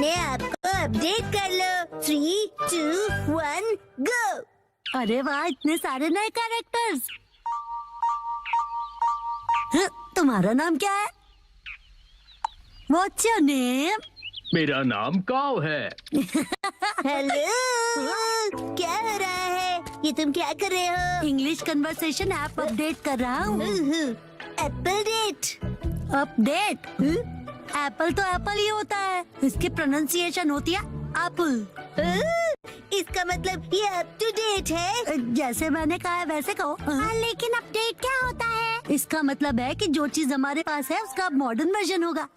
अपने आप को अपडेट कर लो। 3, 2, 1 गो। अरे वाह, इतने सारे नए कैरेक्टर्स। तुम्हारा नाम क्या है? What's your name? मेरा नाम काव है। हेलो, क्या हो रहा है? ये तुम क्या कर रहे हो? इंग्लिश कन्वर्सेशन ऐप अपडेट कर रहा हूँ। अपडेट? अपडेट? एप्पल तो एप्पल ही होता है, इसकी प्रोनाउंसिएशन होती है एप्पल। इसका मतलब ये अप टू डेट है। जैसे मैंने कहा है वैसे कहो। लेकिन अपडेट क्या होता है? इसका मतलब है कि जो चीज हमारे पास है उसका मॉडर्न वर्जन होगा।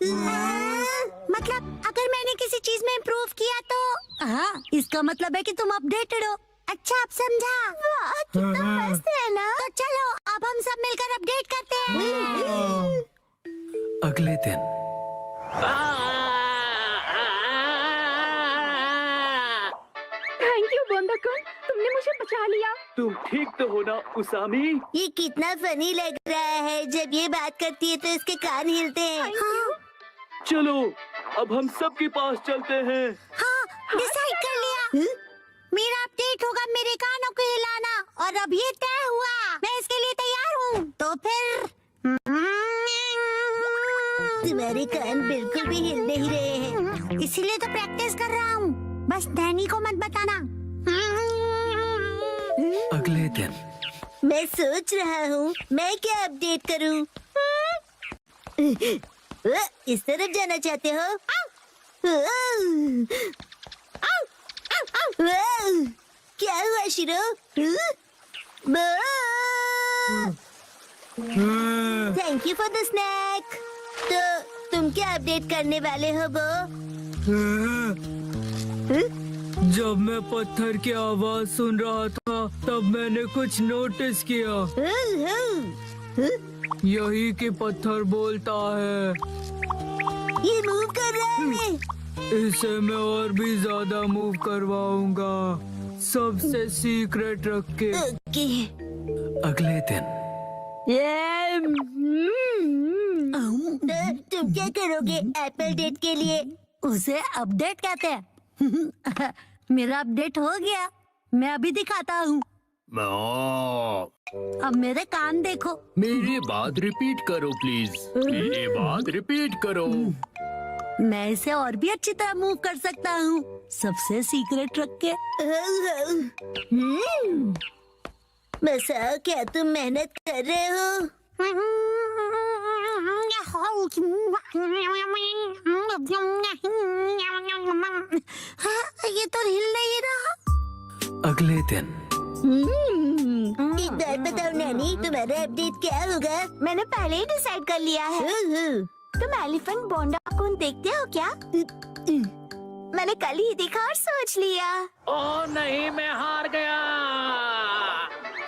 मतलब अगर मैंने किसी चीज में इम्प्रूव किया तो? हाँ, इसका मतलब है कि तुम अपडेटेड हो। अच्छा, अब समझा। वाह, कितना मस्त है ना। तो चलो अब हम सब मिलकर अपडेट करते हैं। अगले दिन थैंक यू बोंदाकुन, तुमने मुझे बचा लिया। तुम ठीक तो हो ना उसामी? ये कितना फनी लग रहा है। जब ये बात करती है तो इसके कान हिलते हैं। चलो अब हम सबके पास चलते हैं। हाँ, डिसाइड कर लिया। मेरा अपडेट होगा मेरे कानों को हिलाना, और अब ये तय हुआ। मैं इसके लिए तैयार हूँ। तो फिर तुम्हारे कान बिल्कुल भी हिल नहीं रहे हैं, इसीलिए तो प्रैक्टिस कर रहा हूँ। बस डैनी को मत बताना। अगले दिन मैं सोच रहा हूँ मैं क्या अपडेट करूँ। इस तरफ जाना चाहते हो? क्या हुआ शिरो? Thank you for the snake. तो तुम क्या अपडेट करने वाले हो बो? जब मैं पत्थर की आवाज सुन रहा था तब मैंने कुछ नोटिस किया। यही कि पत्थर बोलता है। ये मूव कर रहा है। इसे मैं और भी ज्यादा मूव करवाऊंगा, सबसे सीक्रेट रख के। ओके। अगले दिन तो तुम क्या करोगे एप्पल डेट के लिए? उसे अपडेट कहते हैं। मेरा अपडेट हो गया, मैं अभी दिखाता हूँ। अब मेरे कान देखो। मेरी बात रिपीट करो प्लीज। मेरी बात रिपीट करो। मैं इसे और भी अच्छी तरह मूव कर सकता हूँ, सबसे सीक्रेट रख के। बसा, क्या तुम मेहनत कर रहे हो? ये तो हिल नहीं रहा। अगले दिन एक बात बताओ नैनी, तुम्हारा अपडेट क्या होगा? मैंने पहले ही डिसाइड कर लिया है। तुम एलिफेंट बोंडाकुन देखते हो क्या? मैंने कल ही देखा और सोच लिया। ओ नहीं, मैं हार गया।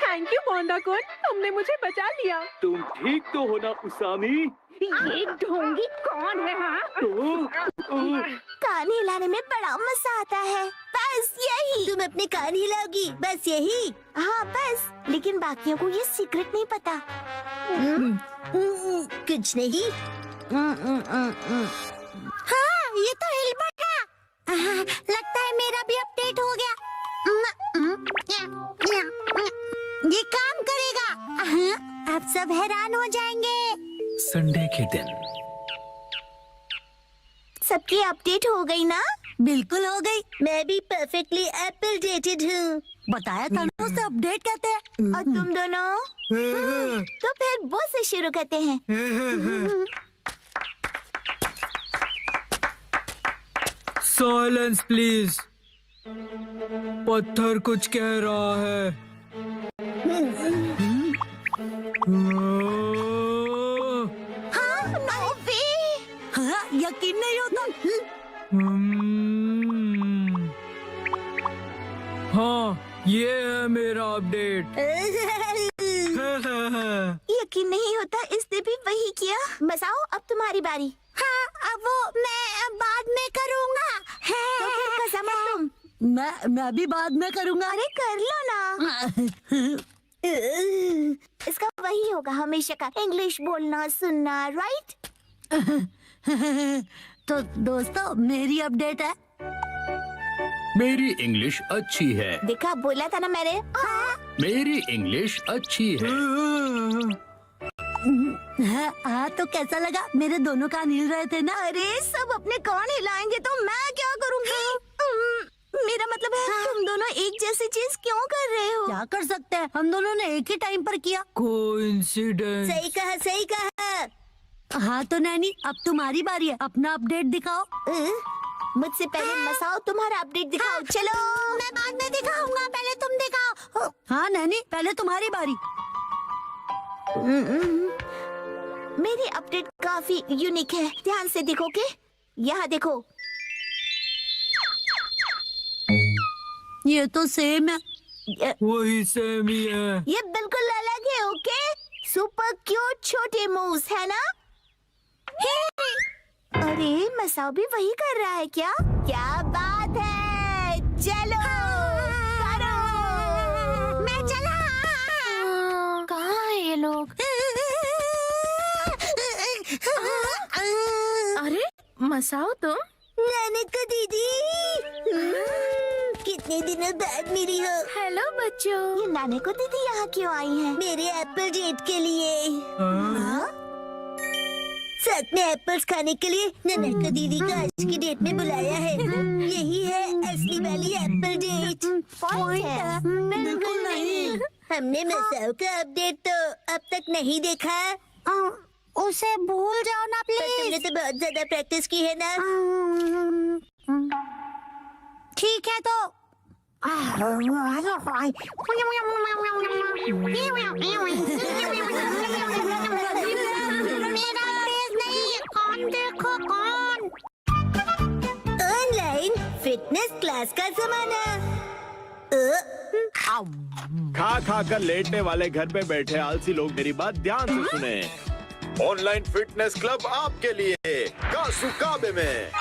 थैंक यू बोंदाकुन, तुमने मुझे बचा लिया। तुम ठीक तो हो ना उसामी? ये ढोंगी कौन है? हाँ, कान हिलाने में बड़ा मजा आता है। बस यही। तुम अपने कान हिलाओगी, बस यही? हाँ बस, लेकिन बाकियों को ये सीक्रेट नहीं पता। कुछ नहीं। हाँ, ये तो हिल पड़ा। लगता है मेरा भी अपडेट हो गया। ये काम करेगा। अब सब हैरान हो जाएंगे। संडे के दिन सबकी अपडेट हो गई ना? बिल्कुल हो गई। मैं भी परफेक्टली एप्पल डेटेड हूँ। बताया था ना, उसे अपडेट कहते हैं। और तुम दोनों? तो फिर वो से शुरू करते हैं। Silence please. पत्थर कुछ कह रहा है। हाँ, no way। हाँ, यकीन नहीं होता। हाँ, ये है मेरा अपडेट। यकीन नहीं होता, इसने भी वही किया। बसाओ, अब तुम्हारी बारी। हाँ, अब वो मैं बाद में करूँगा। तो फिर कसम तुम। मैं भी बाद में करूँगा। अरे कर लो ना। इसका वही होगा हमेशा का, इंग्लिश बोलना सुनना, राइट? तो दोस्तों मेरी अपडेट है। मेरी इंग्लिश अच्छी है। देखा, बोला था ना मैंने। मेरी इंग्लिश अच्छी है। हाँ तो कैसा लगा? मेरे दोनों कान हिल रहे थे ना। अरे सब अपने कान हिलाएंगे तो मैं क्या करूँगी? मेरा मतलब है तुम दोनों एक जैसी चीज क्यों कर रहे हो? क्या कर सकते हैं, हम दोनों ने एक ही टाइम पर किया। कोइंसिडेंस। सही कहा, सही कहा। हाँ तो नैनी, अब तुम्हारी बारी है, अपना अपडेट दिखाओ। मुझसे पहले मसाओ तुम्हारा अपडेट दिखाओ। चलो, मैं बाद में दिखाऊंगा, पहले तुम दिखाओ। हाँ नैनी, पहले तुम्हारी बारी। मेरी अपडेट काफी यूनिक है, ध्यान से देखोगे? यहाँ देखो। ये तो सेम है। वही सेम ही है। ये बिल्कुल अलग है, ओके? सुपर क्यूट छोटे मूव्स है ना? अरे मसाओ भी वही कर रहा है क्या? क्या बात है, चलो करो। मैं चला। कहाँ है ये लोग? अरे मसाओ तुम? नानका दीदी, कितने दिनों बाद मिली हो। हेलो बच्चों। ये नानका दीदी यहाँ क्यों आई है? मेरे एप्पल डेट के लिए। हाँ? साथ में एप्पल्स खाने के लिए नानका दीदी को आज की डेट में बुलाया है। यही है असली वाली एप्पल डेट। पॉइंट है? बिल्कुल नहीं। हमने मसाओ का अपडेट तो अब तक नहीं देखा। उसे भूल जाओ ना पर तुमने तो बहुत ज्यादा प्रैक्टिस की है ना। ठीक है तो ऑनलाइन फिटनेस क्लास का जमाना। खा खा कर लेटने वाले घर पे बैठे आलसी लोग मेरी बात ध्यान से सुने। ऑनलाइन फिटनेस क्लब आपके लिए कासुकाबे में।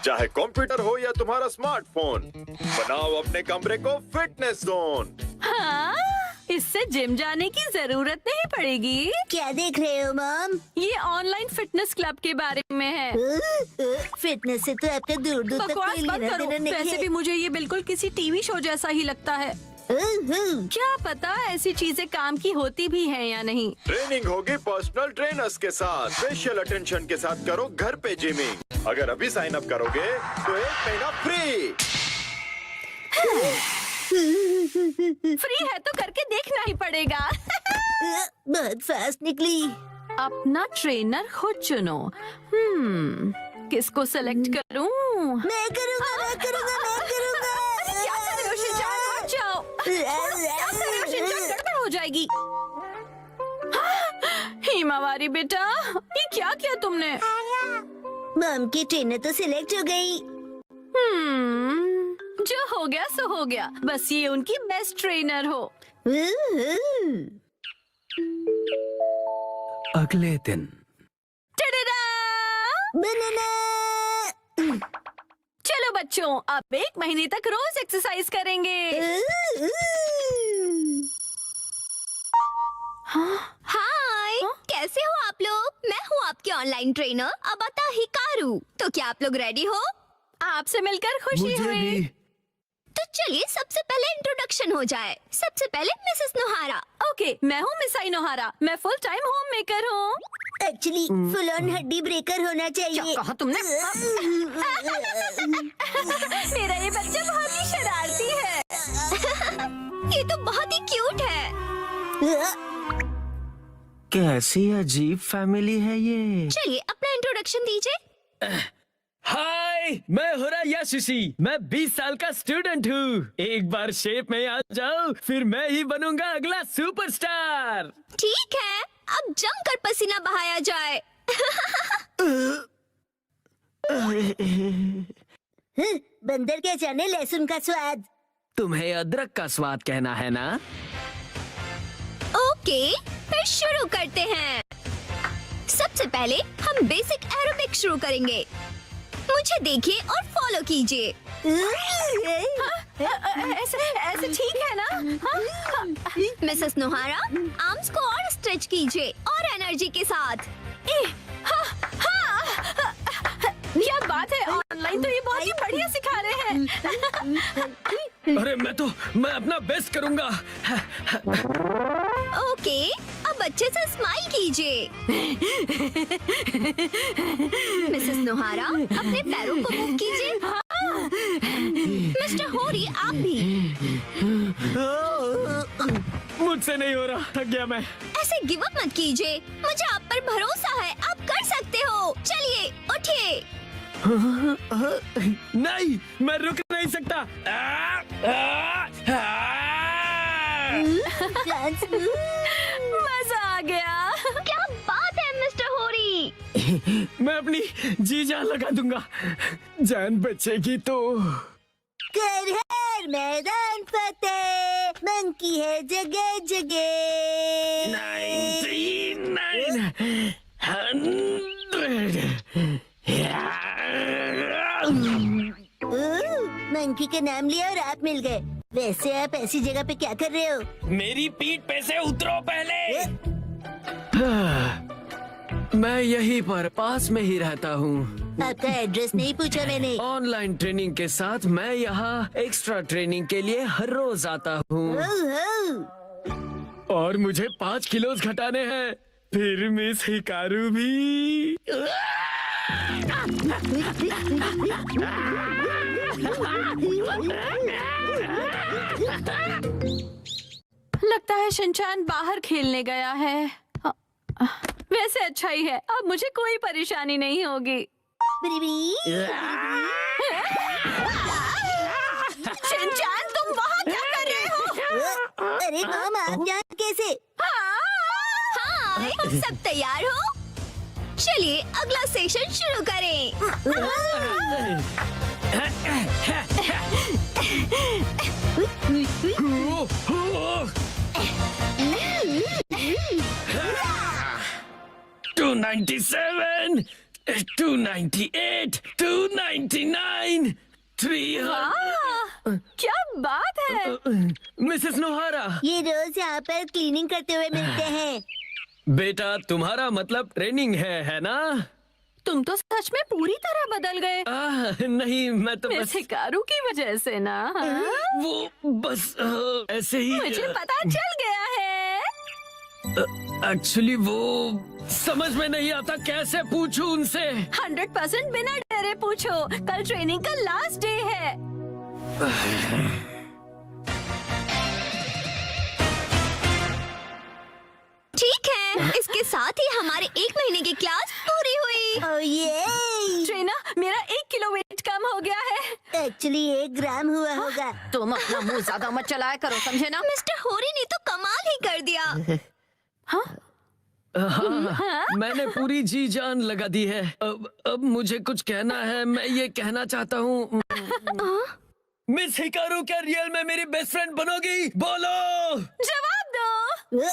चाहे कंप्यूटर हो या तुम्हारा स्मार्टफोन, बनाओ अपने कमरे को फिटनेस जोन। हाँ, इससे जिम जाने की जरूरत नहीं पड़ेगी। क्या देख रहे हो मॉम? ये ऑनलाइन फिटनेस क्लब के बारे में है। फिटनेस से तो अब तक दूर दूर तक बकवास कोई मत लेना करो। देना नहीं वैसे है। भी मुझे ये बिल्कुल किसी टीवी शो जैसा ही लगता है। क्या पता ऐसी चीजें काम की होती भी हैं या नहीं। ट्रेनिंग होगी पर्सनल ट्रेनर्स के साथ। स्पेशल अटेंशन के साथ करो घर पे जिमिंग। अगर अभी साइन अप करोगे तो 1 महीना फ्री। फ्री है तो करके देखना ही पड़ेगा। बहुत फास्ट निकली। अपना ट्रेनर खुद चुनो। किसको सेलेक्ट करूं? मैं करूँगा, मैं करूँगा, मैं करूँगा। क्या कर रहे हो शिनचान? हट जाओ। क्या कर रहे हो शिनचान? गड़बड़ हो जाएगी। हिमावारी बेटा, ये क्या किया तुमने? मॉम की ट्रेनर तो सिलेक्ट हो गई। जो हो गया सो हो गया। बस ये उनकी बेस्ट ट्रेनर हो। अगले दिन टडडा! बनाना। चलो बच्चों, अब 1 महीने तक रोज एक्सरसाइज करेंगे। हाय, कैसे हो आप लोग? मैं हूँ आपकी ऑनलाइन ट्रेनर अबाता हिकारू। तो क्या आप लोग रेडी हो? आपसे मिलकर खुशी मुझे हुई। भी। तो चलिए सबसे पहले इंट्रोडक्शन हो जाए। सबसे पहले मिसेस नोहारा। ओके, मैं हूँ मिसाई नोहारा। मैं फुल टाइम होम मेकर हूँ। एक्चुअली फुल ऑन हड्डी ब्रेकर होना चाहिए। क्या कहा तुमने? मेरा ये बच्चा बहुत ही शरारती है। ये तो बहुत ही क्यूट है। कैसी अजीब फैमिली है ये। चलिए अपना इंट्रोडक्शन दीजिए। हाय, मैं हुरा याशुशी। मैं 20 साल का स्टूडेंट हूँ। एक बार शेप में आ जाओ, फिर मैं ही बनूंगा अगला सुपरस्टार। ठीक है, अब जमकर पसीना बहाया जाए। बंदर क्या जाने लहसुन का स्वाद। तुम्हें अदरक का स्वाद कहना है ना? ओके, फिर शुरू करते हैं। सबसे पहले हम बेसिक एरोबिक शुरू करेंगे। मुझे देखिए और फॉलो कीजिए। ऐसे ठीक है ना? हाँ? मिसेस नोहारा, आर्म्स को और स्ट्रेच कीजिए और एनर्जी के साथ। क्या बात है, ऑनलाइन तो ये बहुत ही बढ़िया सिखा रहे हैं। अरे मैं अपना बेस्ट करूंगा। ओके, अब अच्छे से स्माइल कीजिए। मिसेस नोहारा, अपने पैरों को मूव कीजिए। मिस्टर होरी, आप भी। मुझसे नहीं हो रहा, थक गया मैं। ऐसे गिव अप मत कीजिए, मुझे आप पर भरोसा है, आप कर सकते हो। चलिए उठिए। नहीं, मैं रुक नहीं सकता। मजा आ गया। क्या बात है मिस्टर होरी। मैं अपनी जी जान लगा दूंगा, जान बचेगी तो। कर हर मैदान फतेह, मंकी है जगह जगह। 99 मंकी का नाम लिया और आप मिल गए। वैसे आप ऐसी जगह पे क्या कर रहे हो? मेरी पीठ पे से उतरो पहले। मैं यहीं पर पास में ही रहता हूँ। आपका एड्रेस नहीं पूछा मैंने। ऑनलाइन ट्रेनिंग के साथ मैं यहाँ एक्स्ट्रा ट्रेनिंग के लिए हर रोज आता हूँ ओहो, और मुझे 5 किलो घटाने हैं। फिर मिस हिकारू भी। लगता है शिनचैन बाहर खेलने गया है। वैसे अच्छा ही है, अब मुझे कोई परेशानी नहीं होगी। बिरी शिनचैन, तुम वहाँ क्या कर रहे हो? अरे मॉम, आप यहाँ कैसे? हाय, सब तैयार हो? चलिए अगला सेशन शुरू करें। 297, 298, 299, 300। क्या बात है। मिसेस नोहारा, ये रोज यहाँ पर क्लीनिंग करते हुए मिलते हैं। बेटा तुम्हारा मतलब ट्रेनिंग है ना? तुम तो सच में पूरी तरह बदल गए। नहीं, मैं तो मिस बस हिकारू की वजह से ना। वो बस ऐसे ही। मुझे पता चल गया है। एक्चुअली वो समझ में नहीं आता, कैसे पूछूं उनसे। 100% बिना डरे पूछो, कल ट्रेनिंग का लास्ट डे है। ठीक है, इसके साथ ही हमारे 1 महीने की क्लास पूरी हुई। ओह ये, ट्रेना, मेरा 1 किलो वेट कम हो गया है। एक्चुअली 1 ग्राम हुआ होगा। तुम अपना मुंह ज्यादा मत चलाया करो, समझे ना? मिस्टर होरी ने तो कमाल ही कर दिया। हाँ, मैंने पूरी जी जान लगा दी है। अब मुझे कुछ कहना है। मैं ये कहना चाहता हूँ, मिस हिकारू क्या रियल में मेरी बेस्ट फ्रेंड बनोगी? बोलो। जवाब दो।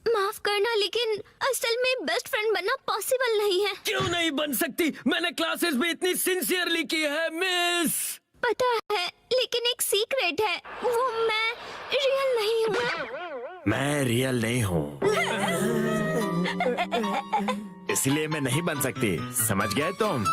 माफ करना, लेकिन असल में बेस्ट फ्रेंड बनना पॉसिबल नहीं है। क्यों नहीं बन सकती? मैंने क्लासेस भी इतनी सिंसियरली की है मिस। पता है, लेकिन एक सीक्रेट है, वो मैं रियल नहीं हूँ। मैं रियल नहीं हूँ, इसलिए मैं नहीं बन सकती। समझ गए तुम?